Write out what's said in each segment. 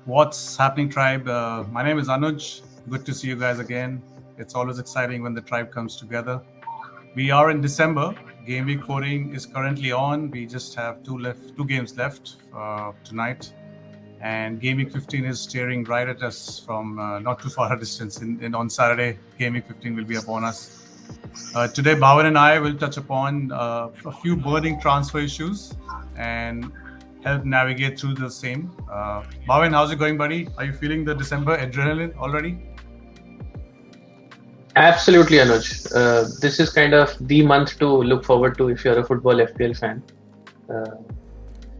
What's happening, tribe? My name is Anuj. Good to see you guys again. It's always exciting when the tribe comes together. We are in December. Game week 14 is currently on. We just have two games left tonight, and game week 15 is staring right at us from not too far a distance. On Saturday, game week 15 will be upon us. Today, Bhavan and I will touch upon a few burning transfer issues and help navigate through the same. Bhavan, how's it going, buddy? Are you feeling the December adrenaline already? Absolutely, Anuj. This is kind of the month to look forward to if you're a football FPL fan. Uh,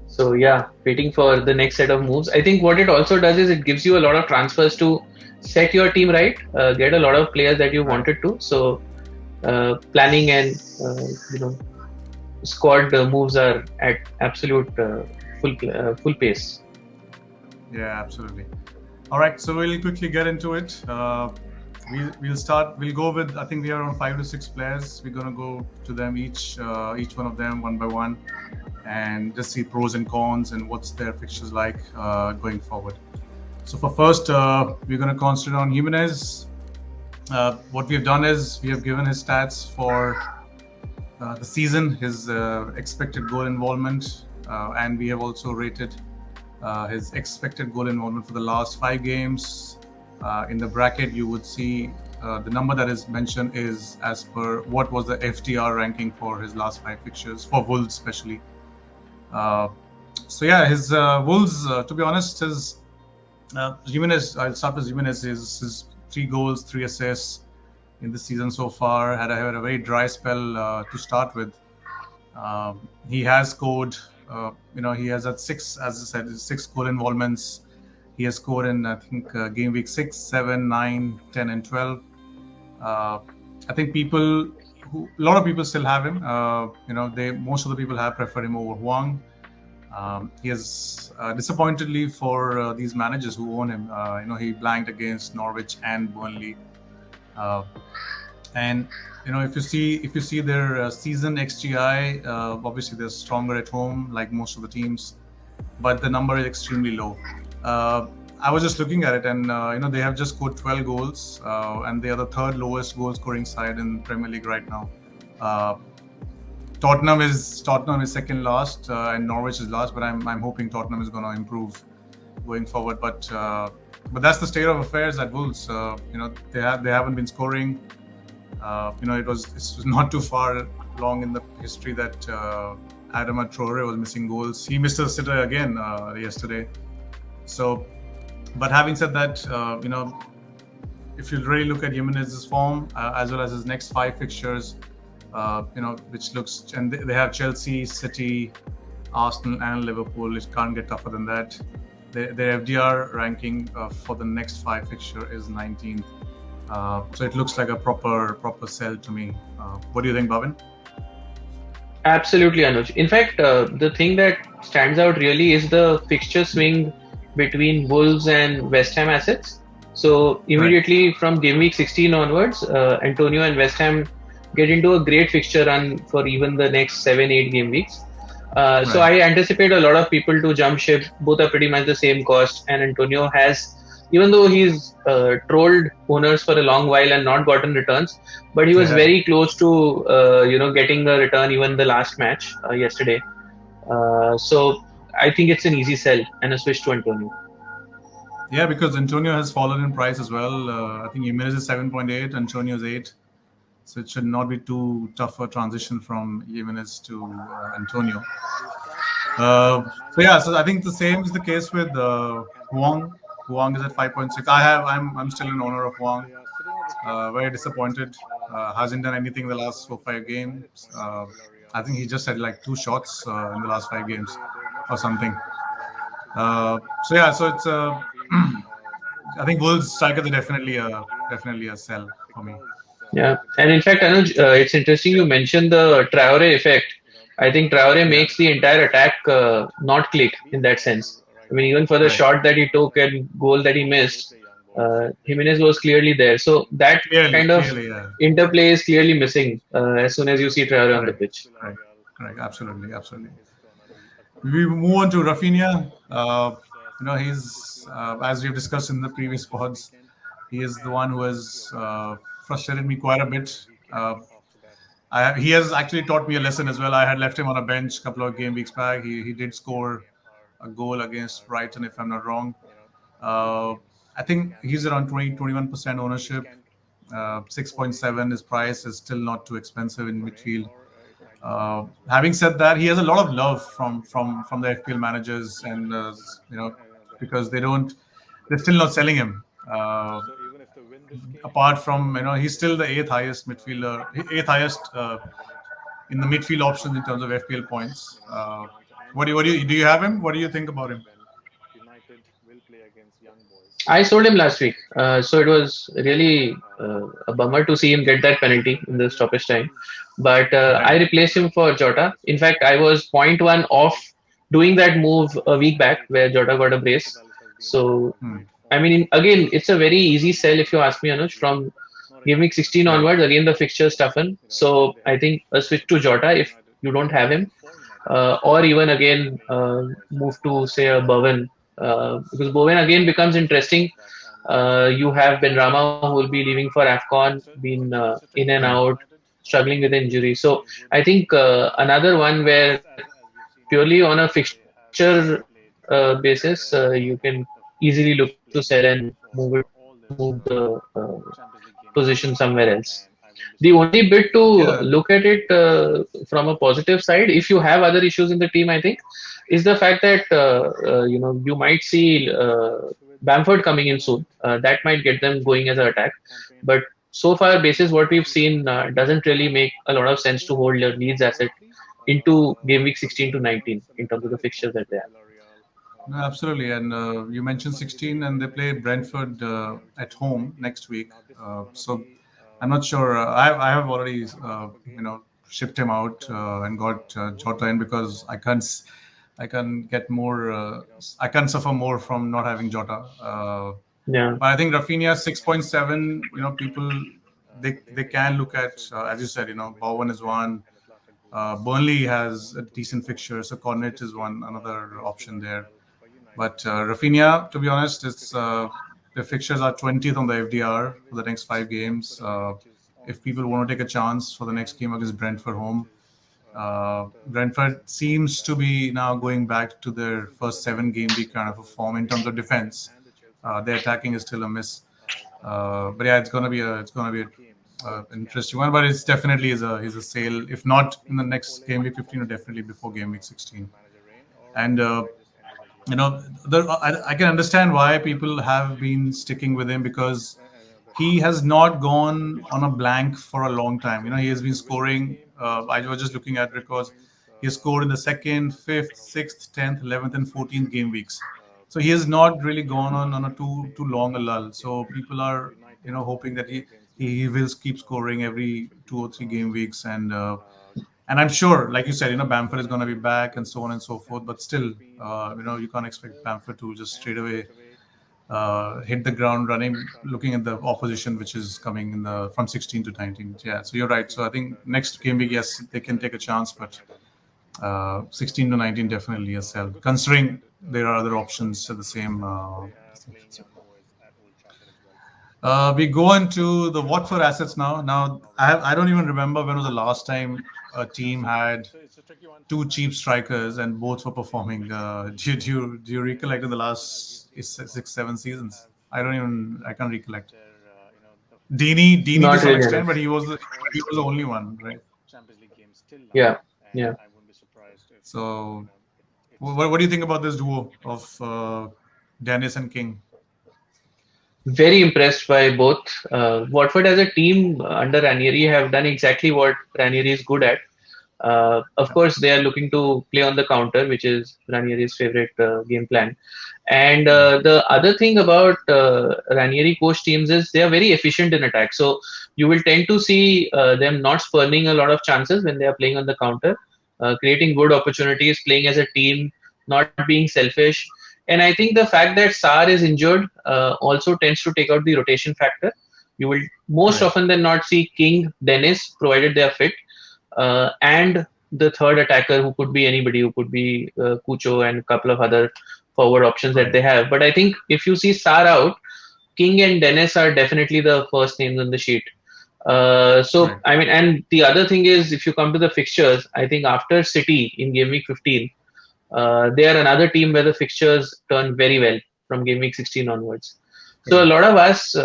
so yeah, waiting for the next set of moves. I think what it also does is it gives you a lot of transfers to set your team right, get a lot of players that you Right. wanted to. So planning and you know squad moves are at absolute full pace. Yeah, absolutely. All right, so we'll quickly get into it. We'll start. We'll go with. I think we are on 5 to 6 players. We're gonna go to them each one of them one by one, and just see pros and cons and what's their fixtures like going forward. So for first, we're gonna concentrate on Jimenez. What we have done is we have given his stats for the season, his expected goal involvement, and we have also rated his expected goal involvement for the last 5 games. In the bracket, you would see the number that is mentioned is as per what was the FTR ranking for his last 5 fixtures, for Wolves especially. Uh, so yeah, his Wolves, to be honest, his Jimenez, I'll start with Jimenez, his 3 goals, 3 assists in the season so far, had a very dry spell to start with. He has scored. He has had six, as I said, 6 goal involvements. He has scored in, I think, game week 6, 7, 9, 10, and 12. Uh, I think a lot of people still have him. Most of the people have preferred him over Huang. He has disappointedly for these managers who own him. He blanked against Norwich and Burnley. Uh, and if you see their season XGI, obviously they're stronger at home, like most of the teams, but the number is extremely low. Uh, I was just looking at it, and they have just scored 12 goals, and they are the third lowest goal scoring side in Premier League right now. Uh, Tottenham is second last, and Norwich is last, but I'm hoping Tottenham is going to improve going forward. But that's the state of affairs at Wolves. They haven't been scoring. It was not too far long in the history that Adama Traore was missing goals. He missed a sitter again yesterday. So, but having said that, if you really look at Jimenez's form as well as his next 5 fixtures, which looks, and they have Chelsea, City, Arsenal, and Liverpool. It can't get tougher than that. Their FDR ranking for the next 5 fixture is 19th. So it looks like a proper sell to me. What do you think, Bhavin? Absolutely, Anuj. In fact, the thing that stands out really is the fixture swing between Wolves and West Ham assets. So Right. immediately from game week 16 onwards, Antonio and West Ham get into a great fixture run for even the next 7-8 game weeks. So Right. I anticipate a lot of people to jump ship. Both are pretty much the same cost, and Antonio has, even though he's trolled owners for a long while and not gotten returns, but he was Yeah. very close to getting a return even the last match yesterday. So I think it's an easy sell and a switch to Antonio. Yeah, because Antonio has fallen in price as well. I think Jimenez is 7.8, Antonio is 8. So it should not be too tough a transition from Jimenez to Antonio. So I think the same is the case with Huang. Huang is at 5.6. I'm still an owner of Huang. Very disappointed. Hasn't done anything in the last 4 5 games. I think he just had like 2 shots in the last 5 games or something. So it's I think Wolves strikers are definitely a sell for me. Yeah, and in fact, Anuj, it's interesting you mentioned the Traore effect. I think Traore Yeah, makes the entire attack not click in that sense. I mean, even for the right. shot that he took and goal that he missed, Jimenez was clearly there. So that kind of Clearly, yeah. interplay is clearly missing as soon as you see Traore on the Correct, pitch. correct, correct. Absolutely, absolutely. We move on to Rafinha. he's as we've discussed in the previous pods, he is the one who has frustrated me quite a bit. He has actually taught me a lesson as well. I had left him on a bench a couple of game weeks back. He did score a goal against Brighton, if I'm not wrong. Uh, I think he's around 21% ownership. 6.7, his price is still not too expensive in midfield. Having said that, he has a lot of love from the FPL managers, and because they're still not selling him. Apart from he's still the eighth highest midfielder, eighth highest in the midfield options in terms of FPL points. Do you have him? What do you think about him? I sold him last week, so it was really a bummer to see him get that penalty in the stoppage time. But I replaced him for Jota. In fact, I was 0.1 off doing that move a week back where Jota got a brace. So, I mean, again, it's a very easy sell if you ask me, Anuj. From game week 16 onwards, again, the fixtures toughen. So, I think a switch to Jota if you don't have him. Or even again, move to, say, a Bowen. Because Bowen again becomes interesting. You have Benrahma who will be leaving for AFCON, been in and out, struggling with injury. So I think another one where purely on a fixture basis, you can easily look to sell and move the position somewhere else. The only bit to look at it from a positive side, if you have other issues in the team, I think, is the fact that you might see Bamford coming in soon. That might get them going as an attack. But so far, basis what we've seen, doesn't really make a lot of sense to hold your Leeds asset into game week 16 to 19 in terms of the fixtures that they have. No, absolutely, and you mentioned 16, and they play Brentford at home next week. So I'm not sure. I have already shipped him out and got Jota in because I can't get more. I can't suffer more from not having Jota. But I think Rafinha 6.7. People they can look at as you said. Bowen is one. Burnley has a decent fixture, so Cornet is another option there. But Rafinha, to be honest, the fixtures are 20th on the FDR for the next 5 games. If people want to take a chance for the next game against Brentford home, Brentford seems to be now going back to their first 7 game week kind of a form in terms of defense. Their attacking is still a miss. But yeah, it's gonna be an interesting one. But it's definitely is a sale. If not in the next game week 15, or definitely before game week 16. And I can understand why people have been sticking with him because he has not gone on a blank for a long time. He has been scoring. I was just looking at records. He scored in the 2nd, 5th, 6th, 10th, 11th, and 14th game weeks. So he has not really gone on a too long a lull. So people are hoping that he will keep scoring every 2 or 3 game weeks, and I'm sure, like you said, Bamford is going to be back and so on and so forth. But still, you can't expect Bamford to just straight away hit the ground running, looking at the opposition, which is coming from 16 to 19. Yeah, so you're right. So I think next game week, yes, they can take a chance, but 16 to 19 definitely a sell, considering there are other options at the same. We go into the Watford assets now. Now, I don't even remember when was the last time a team had 2 cheap strikers and both were performing. Do you recollect in the last 6-7 seasons? I can't recollect. Dini to some extent, but he was the only one, right? Yeah. So, what do you think about this duo of Dennis and King? Very impressed by both. Watford as a team under Ranieri have done exactly what Ranieri is good at. Of course, they are looking to play on the counter, which is Ranieri's favorite game plan. And the other thing about Ranieri coach teams is they are very efficient in attack. So you will tend to see them not spurning a lot of chances when they are playing on the counter, creating good opportunities, playing as a team, not being selfish. And I think the fact that Sarr is injured also tends to take out the rotation factor. You will most often than not see King, Dennis, provided they are fit, and the third attacker who could be anybody, who could be Cucho and a couple of other forward options that Right. they have. But I think if you see Sar out, King and Dennis are definitely the first names on the sheet. Right. I mean, and the other thing is, if you come to the fixtures, I think after City in game week 15, they are another team where the fixtures turn very well from game week 16 onwards. So a Correct. lot of us,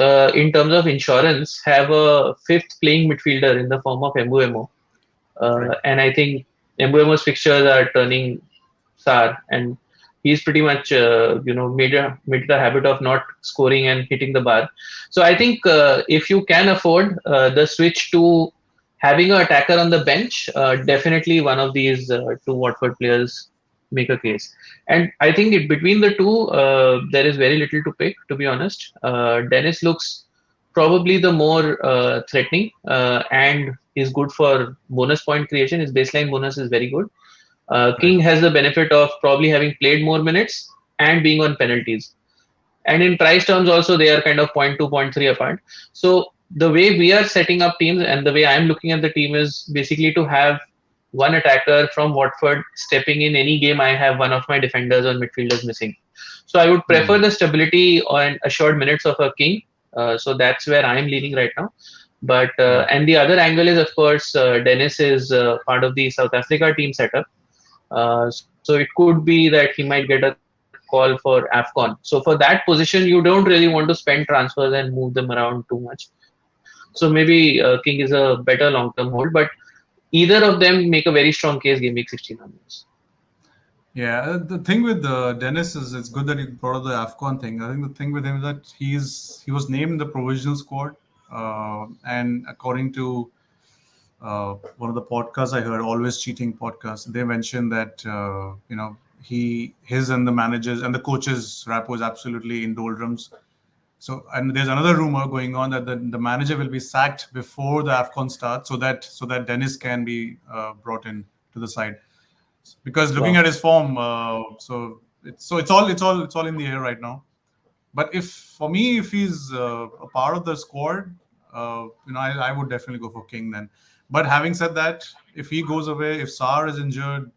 in terms of insurance, have a fifth playing midfielder in the form of Mbuemo. Right. And I think Mbuemo's fixtures are turning Sar, and he's pretty much made the habit of not scoring and hitting the bar. So I think if you can afford the switch to having an attacker on the bench, definitely one of these two Watford players make a case. And I think between the two, there is very little to pick. To be honest, Dennis looks probably the more threatening, and is good for bonus point creation. His baseline bonus is very good. Right. King has the benefit of probably having played more minutes and being on penalties. And in price terms, also, they are kind of 0.2, 0.3 apart. So the way we are setting up teams and the way I'm looking at the team is basically to have one attacker from Watford stepping in any game I have one of my defenders or midfielders missing. So I would prefer Hmm. the stability and assured minutes of a King. So that's where I'm leaning right now. But Right. and the other angle is, of course, Dennis is part of the South Africa team setup. So it could be that he might get a call for AFCON. So for that position, you don't really want to spend transfers and move them around too much. So maybe King is a better long-term hold, but either of them make a very strong case game week 16 onwards. Yeah, the thing with Dennis is it's good that you brought up the AFCON thing. I think the thing with him is that he was named in the provisional squad, and according to one of the podcasts I heard, Always Cheating podcast, they mentioned that his and the managers and the coaches rapport is absolutely in doldrums. So, and there's another rumor going on that the manager will be sacked before the AFCON starts, so that Dennis can be brought in to the side. Because looking Wow. at his form, it's all in the air right now. But if for me, if he's a part of the squad, I would definitely go for King then. But having said that, if he goes away, if Sar is injured,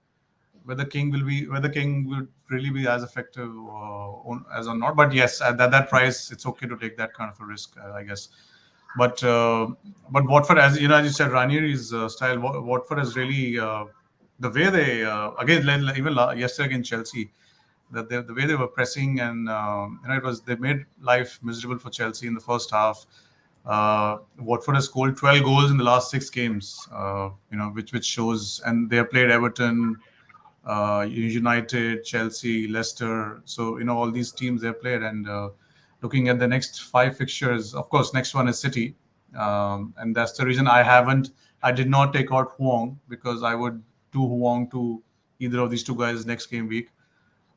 whether King will really be as effective as or not. But yes, at that price, it's okay to take that kind of a risk, I guess. But uh, but Watford, as you said, Ranieri's style. Watford is really the way they again even yesterday against Chelsea, that the way they were pressing and they made life miserable for Chelsea in the first half. Watford has scored 12 goals in the last 6 games, which shows, and they have played Everton, United, Chelsea, Leicester. So all these teams they played, and looking at the next 5 fixtures, of course, next one is City, and that's the reason I did not take out Huang, because I would do Huang to either of these two guys next game week.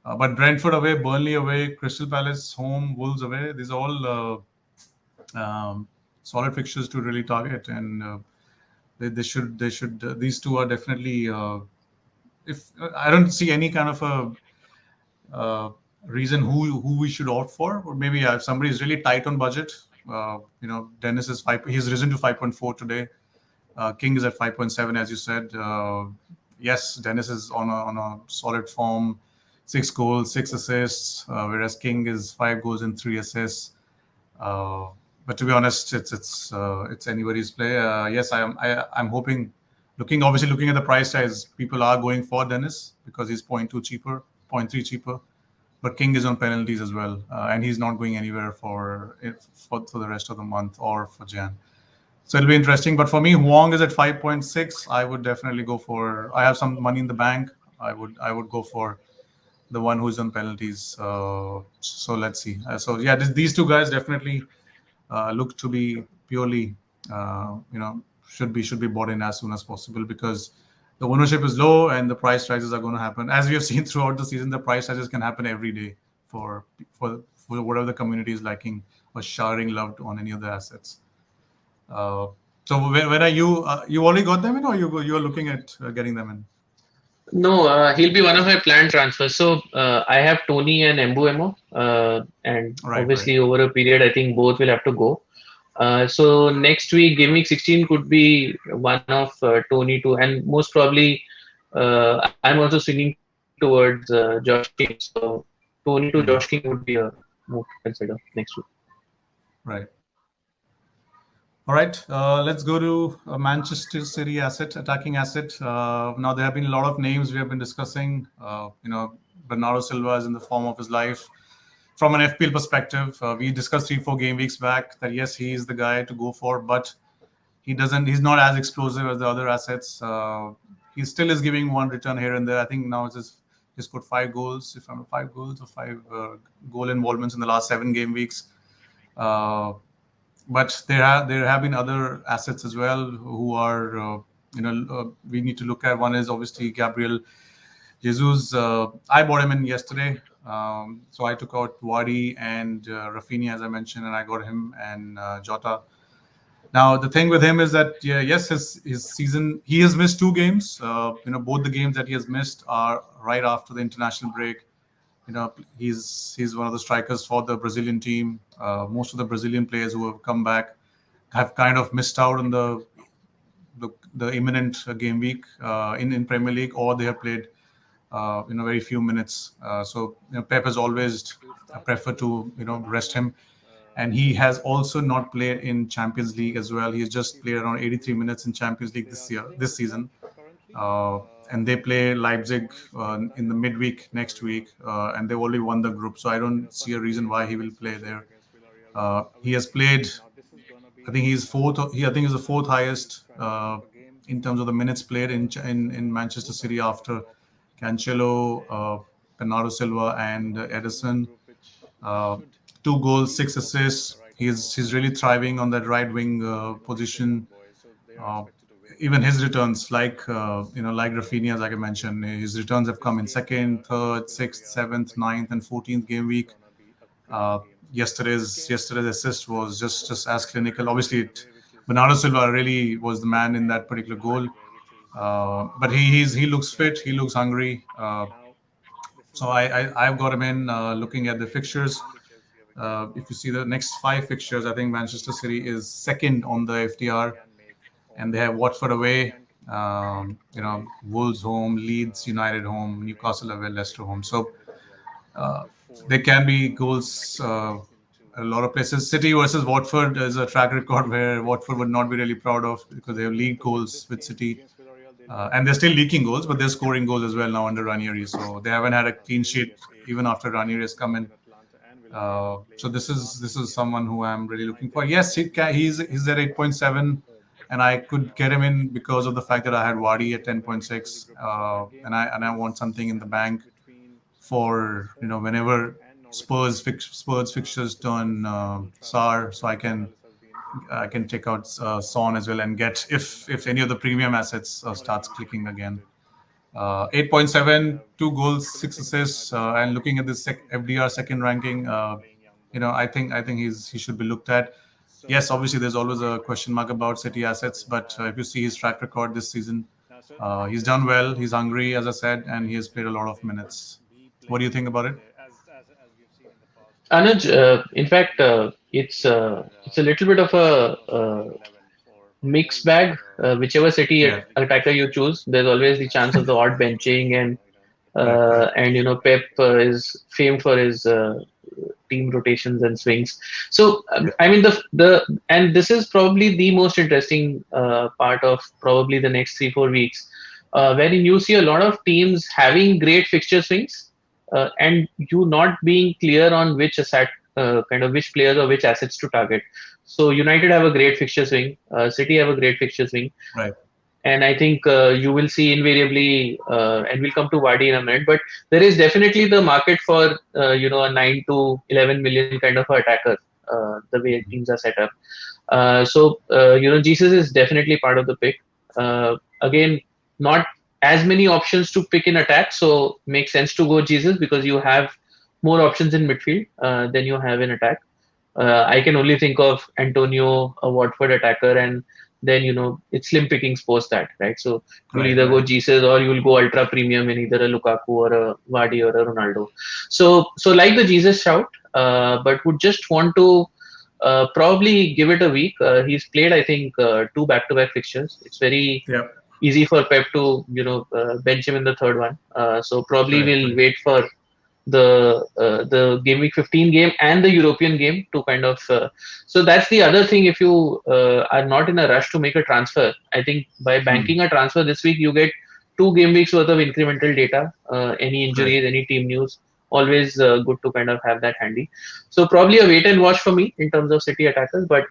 But Brentford away, Burnley away, Crystal Palace home, Wolves away. These are all solid fixtures to really target, and they should these two are definitely. If I don't see any kind of reason who we should opt for, or maybe if somebody is really tight on budget, Dennis is five. He's risen to 5.4 today. King is at 5.7, as you said. Yes, Dennis is on a solid form, 6 goals, 6 assists, whereas King is 5 goals and 3 assists. But to be honest, it's anybody's play. Yes, I'm hoping, looking at the price tags, people are going for Dennis because he's 0.2 cheaper, 0.3 cheaper. But King is on penalties as well, and he's not going anywhere for the rest of the month or for Jan. So it'll be interesting. But for me, Huang is at 5.6. I would definitely go for. I have some money in the bank. I would go for the one who's on penalties. So let's see. So yeah, these two guys definitely look to be purely, should be bought in as soon as possible, because the ownership is low and the price rises are going to happen. As we have seen throughout the season, the price rises can happen every day for whatever the community is liking or showering love on any of the assets. Uh, so when are you already got them in, or you are looking at getting them in? No, he'll be one of my planned transfers. So I have Tony and Mbuemo, and Right, right. obviously over a period, I think both will have to go. So next week, game week 16 could be one of Tony too, and most probably I'm also swinging towards Josh King. So two Tony to Josh King would be a move to consider next week. Right. All right, let's go to Manchester City attacking asset. Now there have been a lot of names we have been discussing. Bernardo Silva is in the form of his life. From an FPL perspective, we discussed 3-4 game weeks back that yes, he is the guy to go for, but he's not as explosive as the other assets. He still is giving one return here and there. I think now he's scored 5 goals, if I'm 5 goals or 5 goal involvements in the last 7 game weeks. But there have been other assets as well who are we need to look at. One is obviously Gabriel Jesus. I bought him in yesterday, so I took out Vardy and Rafinha, as I mentioned, and I got him and Jota. Now the thing with him is that his season, he has missed 2 games. Both the games that he has missed are right after the international break. He's one of the strikers for the Brazilian team. Most of the Brazilian players who have come back have kind of missed out on the imminent game week in Premier League, or they have played very few minutes. So Pep has always preferred to rest him, and he has also not played in Champions League as well. He's just played around 83 minutes in Champions League this season. And they play Leipzig in the midweek next week, and they've already won the group. So I don't see a reason why he will play there. He has played, I think he's fourth. I think he's the 4th highest in terms of the minutes played in Manchester City after Cancelo, Bernardo Silva, and Ederson. 2 goals, 6 assists. He's really thriving on that right wing position. Even his returns, like Rafinha, like I mentioned, his returns have come in 2nd, 3rd, 6th, 7th, 9th, and 14th game week. Yesterday's assist was just as clinical. Obviously, Bernardo Silva really was the man in that particular goal. But he looks fit. He looks hungry. So I've got him in. Looking at the fixtures, if you see the next 5 fixtures, I think Manchester City is 2nd on the FTR. And they have Watford away, Wolves home, Leeds United home, Newcastle away, Leicester home. So there can be goals a lot of places. City versus Watford is a track record where Watford would not be really proud of, because they have lead goals with City. And they're still leaking goals, but they're scoring goals as well now under Ranieri. So they haven't had a clean sheet even after Ranieri has come in. So this is someone who I'm really looking for. Yes, he's at 8.7. And I could get him in because of the fact that I had Vardy at 10.6, and I want something in the bank for whenever Spurs fixtures turn sour, so I can take out Son as well and get if any of the premium assets starts clicking again. 8.7, 2 goals, 6 assists, and looking at this FDR second ranking, I think he should be looked at. Yes, obviously there's always a question mark about City assets, but if you see his track record this season, he's done well. He's hungry, as I said, and he has played a lot of minutes. What do you think about it? Anuj, in fact, it's a little bit of a mixed bag. Whichever City attacker you choose, there's always the chance of the odd benching, and Pep is famed for his team rotations and swings. So I mean and this is probably the most interesting part of probably the next 3-4 weeks, wherein you see a lot of teams having great fixture swings, and you not being clear on which asset, which players or which assets to target. So United have a great fixture swing, City have a great fixture swing, right? And I think you will see invariably, and we'll come to Vardy in a minute, but there is definitely the market for, a 9 to 11 million kind of attacker, the way teams are set up. So Jesus is definitely part of the pick. Again, not as many options to pick in attack, so makes sense to go Jesus because you have more options in midfield than you have in attack. I can only think of Antonio, a Watford attacker, and then it's slim pickings post that, right? So you'll either go Jesus or you'll go ultra premium in either a Lukaku or a Vardy or a Ronaldo. So like the Jesus shout, but would just want to probably give it a week. He's played, I think, 2 back-to-back fixtures. It's very easy for Pep to bench him in the third one. So probably we'll wait for the game week 15 game and the European game to kind of. So that's the other thing. If you are not in a rush to make a transfer, I think by banking a transfer this week, you get 2 game weeks worth of incremental data. Any Right. injuries, any team news, always good to kind of have that handy. So probably a wait and watch for me in terms of City attackers, but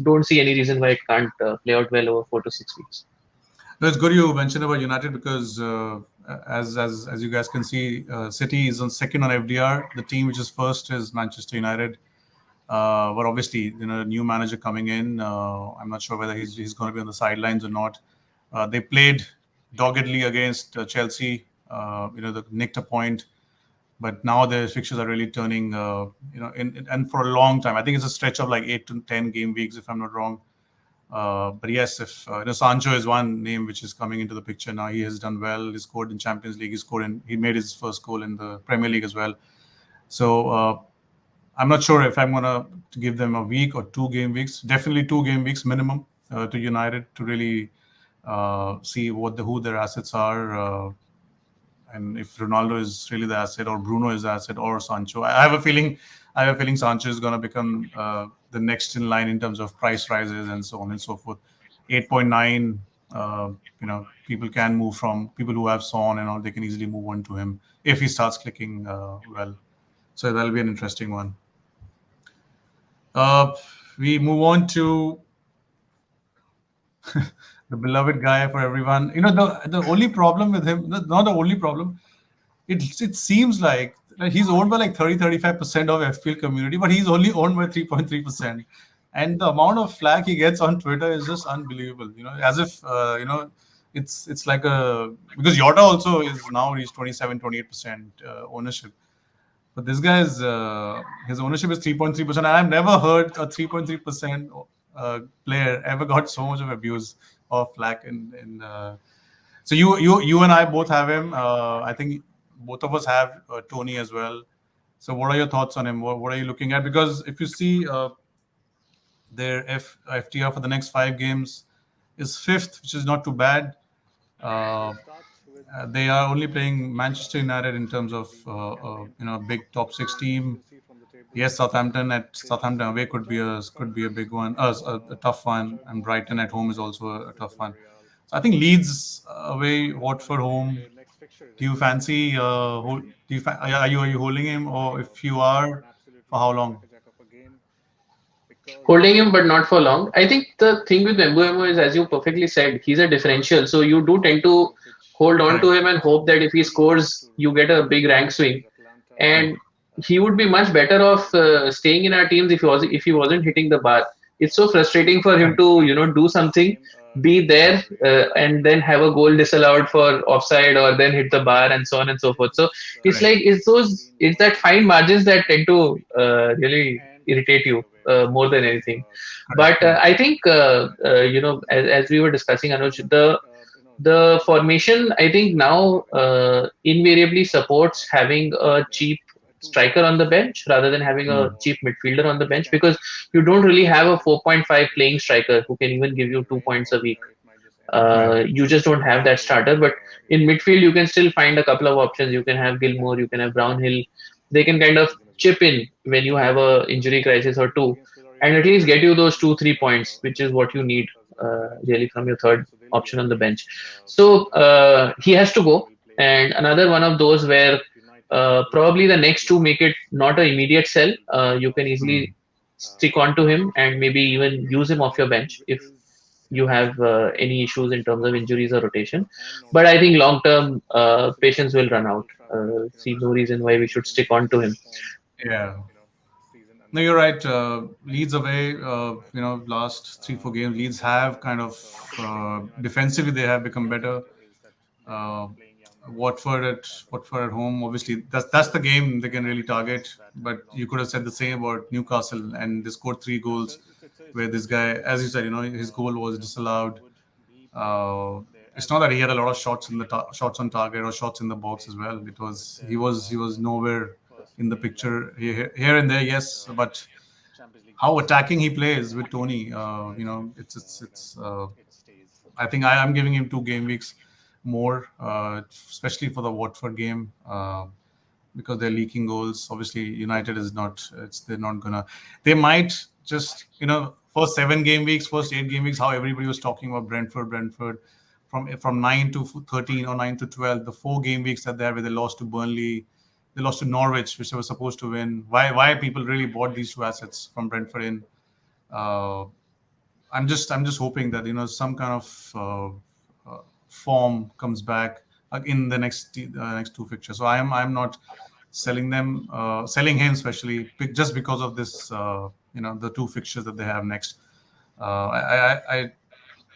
don't see any reason why it can't play out well over 4 to 6 weeks. No, it's good you mentioned about United because as you guys can see, City is on second on FDR. The team which is first is Manchester United. But obviously, new manager coming in. I'm not sure whether he's going to be on the sidelines or not. They played doggedly against Chelsea. They nicked a point, but now their fixtures are really turning. And for a long time, I think it's a stretch of like 8 to 10 game weeks, if I'm not wrong. But yes, if Sancho is one name which is coming into the picture now. He has done well. He scored in Champions League. He made his first goal in the Premier League as well. So I'm not sure if I'm gonna give them a week or 2 game weeks. Definitely 2 game weeks minimum to United to really see who their assets are, and if Ronaldo is really the asset, or Bruno is the asset, or Sancho. I have a feeling Sancho is gonna become the next in line in terms of price rises and so on and so forth. 8.9. People can move from people who have Son and all. They can easily move on to him if he starts clicking well. So that'll be an interesting one. We move on to the beloved guy for everyone. The only problem with him, not the only problem, it seems like he's owned by like 30-35% of FPL community, but he's only owned by 3.3%. And the amount of flack he gets on Twitter is just unbelievable. As if it's like because Yota also is now reached 27-28% ownership. But this guy's his ownership is 3.3%. And I've never heard a 3.3% player ever got so much of abuse or flack. So you and I both have him. I think both of us have Tony as well. So what are your thoughts on him? What are you looking at? Because if you see their FTR for the next 5 games is 5th, which is not too bad. They are only playing Manchester United in terms of a big top 6 team. Yes, Southampton away could be a big one, a tough one, and Brighton at home is also a tough one. So I think Leeds away, Watford home. Do you fancy? Are you holding him, or if you are, for how long? Holding him, but not for long. I think the thing with Mbeumo is, as you perfectly said, he's a differential. So you do tend to hold on to Correct. him and hope that if he scores, you get a big rank swing. Right. And he would be much better off staying in our teams if he wasn't hitting the bar. It's so frustrating for him Right. to do something, be there, and then have a goal disallowed for offside, or then hit the bar, and so on and so forth. So it's Correct. like it's that fine margins that tend to really irritate you more than anything. Correct. But Correct. I think as we were discussing, Anuj, the formation I think now invariably supports having a cheap striker on the bench rather than having a Hmm. cheap midfielder on the bench, because you don't really have a 4.5 playing striker who can even give you 2 points a week. Right. You just don't have that starter. But in midfield, you can still find a couple of options. You can have Gilmore, you can have Brownhill. They can kind of chip in when you have a injury crisis or two, and at least get you those 2-3 points, which is what you need really from your third option on the bench. So he has to go. And another one of those where probably the next two make it not an immediate sell. You can easily Hmm. stick on to him and maybe even use him off your bench if you have any issues in terms of injuries or rotation. But I think long term patience will run out. See no reason why we should stick on to him. Yeah. No, you're right. Leeds away, last 3-4 games, Leeds have kind of defensively they have become better. Uh, Watford at home, obviously that's the game they can really target. But you could have said the same about Newcastle, and they scored 3 goals. Where this guy, as you said, his goal was disallowed. Uh, it's not that he had a lot of shots shots on target or shots in the box as well. He was nowhere in the picture here and there. Yes, but how attacking he plays with Tony, it's. I think I am giving him 2 game weeks more, especially for the Watford game. because they're leaking goals. Obviously, United is not. They're not gonna. They might just first 7 game weeks, first 8 game weeks, how everybody was talking about Brentford, from 9 to 13 or 9 to 12, the 4 game weeks that they had where they lost to Burnley, they lost to Norwich, which they were supposed to win. Why people really bought these 2 assets from Brentford in? I'm just hoping that some kind of form comes back in the next 2 fixtures. So I'm not selling him especially just because of this the 2 fixtures that they have next. I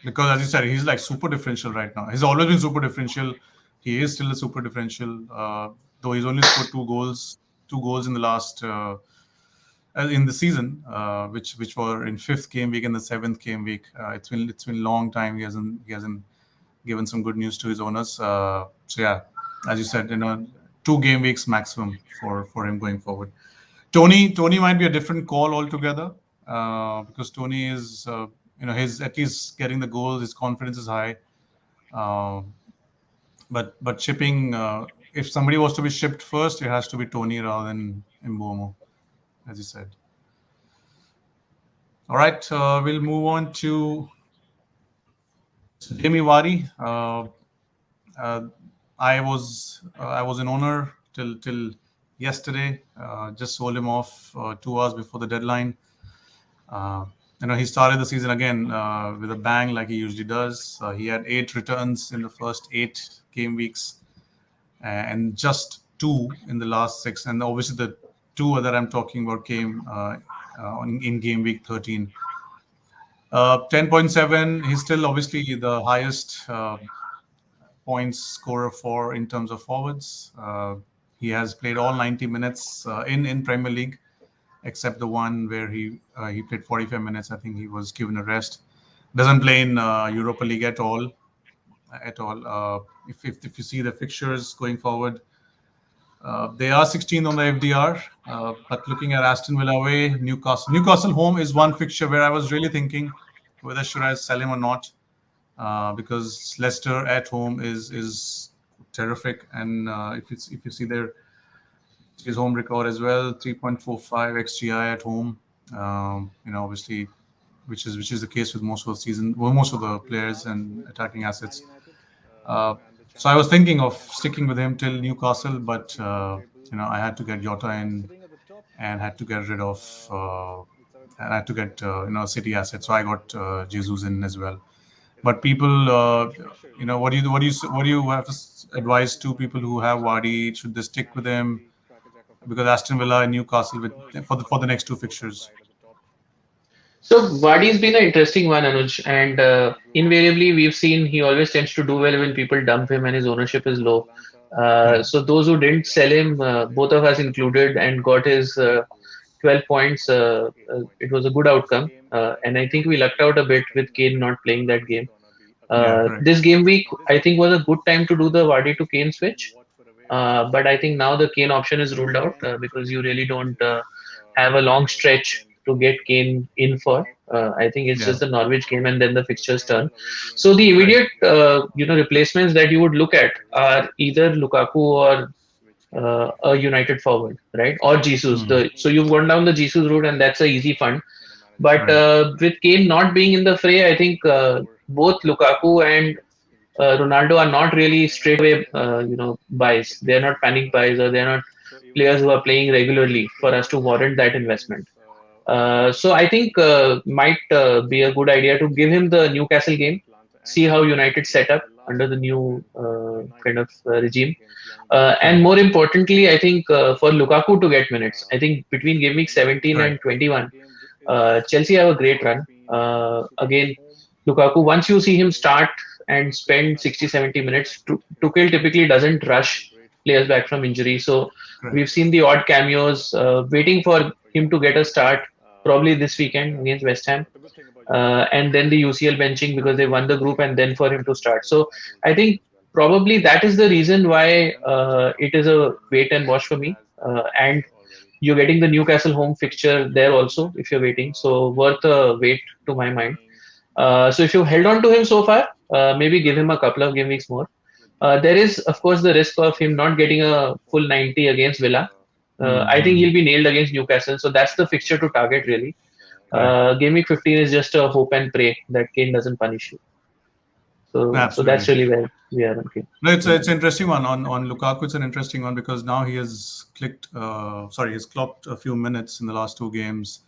because as you said, he's like super differential right now. He's always been super differential. He is still a super differential, though he's only scored 2 goals in the last in the season, which were in 5th game week and the 7th game week. It's been a long time. He hasn't given some good news to his owners. So yeah, as you said, 2 game weeks maximum for him going forward. Tony might be a different call altogether, because Tony is he's at least getting the goals. His confidence is high. But shipping, if somebody was to be shipped first, it has to be Tony rather than Mbeumo, as you said. All right, we'll move on to Jamie Vardy. I was an owner till yesterday. Just sold him off 2 hours before the deadline. He started the season again with a bang like he usually does. He had 8 returns in the first 8 game weeks, and just 2 in the last 6. And obviously the 2 that I'm talking about came in game week 13. 10.7. He's still obviously the highest points scorer for in terms of forwards. He has played all 90 minutes in Premier League, except the one where he played 45 minutes. I think he was given a rest. Doesn't play in Europa League at all. If you see the fixtures going forward, they are 16th on the FDR. But looking at Aston Villa away, Newcastle home is one fixture where I was really thinking whether should I sell him or not, because Leicester at home is terrific, and if you see his home record as well, 3.45 xGI at home. Obviously, which is the case with most of the players and attacking assets. So I was thinking of sticking with him till Newcastle, but I had to get Jota in and had to get rid of and I had to get City assets. So I got Jesus in as well. But people, what do you have to advise to people who have Vardy? Should they stick with him? Because Aston Villa and Newcastle for the next 2 fixtures. So Vardy's been an interesting one, Anuj, and invariably we've seen he always tends to do well when people dump him and his ownership is low. So those who didn't sell him, both of us included, and got his 12 points, it was a good outcome. And I think we lucked out a bit with Kane not playing that game. This game week, I think, was a good time to do the Vardy to Kane switch. But I think now the Kane option is ruled out because you really don't have a long stretch to get Kane in for. I think it's just the Norwich game and then the fixtures turn. So the immediate replacements that you would look at are either Lukaku or a United forward, right? Or Jesus. So you've gone down the Jesus route, and that's an easy fund. But with Kane not being in the fray, I think both Lukaku and Ronaldo are not really straightaway, buys. They're not panic buys, or they're not players who are playing regularly for us to warrant that investment. So I think might be a good idea to give him the Newcastle game, see how United set up under the new regime. And more importantly, I think for Lukaku to get minutes. I think between game week 17 and 21, Chelsea have a great run. Again, Lukaku, once you see him start and spend 60-70 minutes, Tuchel typically doesn't rush players back from injury. So we've seen the odd cameos waiting for him to get a start, probably this weekend against West Ham. And then the UCL benching because they won the group, and then for him to start. So I think probably that is the reason why it is a wait and watch for me. And you're getting the Newcastle home fixture there also if you're waiting. So worth a wait to my mind. So if you held on to him so far, maybe give him a couple of game weeks more. There is, of course, the risk of him not getting a full 90 against Villa. I think he'll be nailed against Newcastle, so that's the fixture to target really. Game week 15 is just a hope and pray that Kane doesn't punish you. So that's really where we are on Kane. No, it's an interesting one on Lukaku. It's an interesting one because now he has he's clocked a few minutes in the last two games.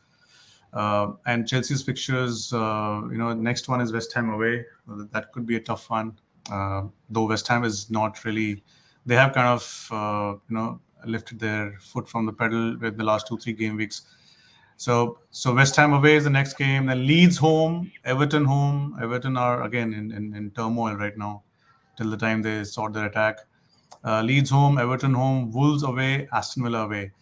And Chelsea's fixtures, next one is West Ham away. That could be a tough one. Though West Ham is not really, they have kind of, lifted their foot from the pedal with the last 2-3 game weeks. So West Ham away is the next game. Then Leeds home, Everton home. Everton are again in turmoil right now till the time they sort their attack. Leeds home, Everton home, Wolves away, Aston Villa away.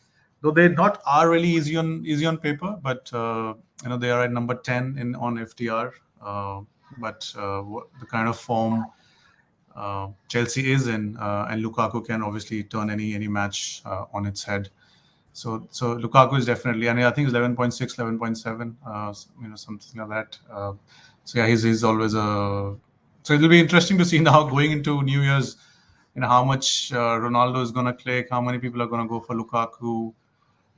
Though they are really easy on paper, but they are at number 10 on FTR. But the kind of form Chelsea is in, and Lukaku can obviously turn any match on its head. So Lukaku is definitely, and I think it's 11.6, 11.7, something like that. So yeah, he's always a. So it'll be interesting to see now going into New Year's, how much Ronaldo is going to click, how many people are going to go for Lukaku.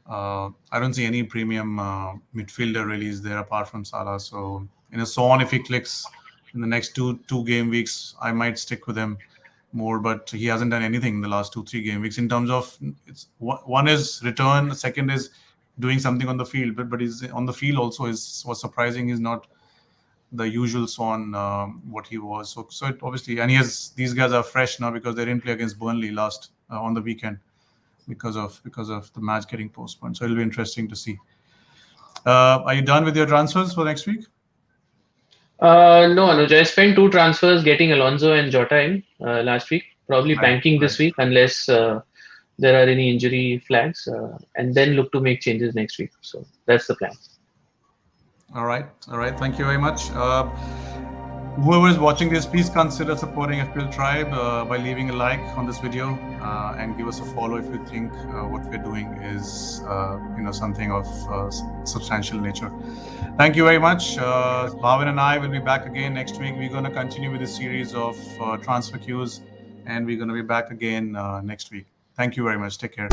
I don't see any premium midfielder really is there apart from Salah. So Son, if he clicks in the next two game weeks, I might stick with him more, but he hasn't done anything in the last 2-3 game weeks in terms of one is return, the second is doing something on the field, but he's on the field also was surprising. He's not the usual Son what he was. So it obviously, and these guys are fresh now because they didn't play against Burnley last on the weekend because of the match getting postponed. So it'll be interesting to see. Are you done with your transfers for next week? No, Anuj. I spent 2 transfers getting Alonso and Jota in last week. Probably banking this week unless there are any injury flags, and then look to make changes next week. So that's the plan. All right. Thank you very much. Whoever is watching this, please consider supporting FPL Tribe by leaving a like on this video and give us a follow if you think what we're doing is something of substantial nature. Thank you very much. Bhavin and I will be back again next week. We're going to continue with this series of transfer queues, and we're going to be back again next week. Thank you very much. Take care.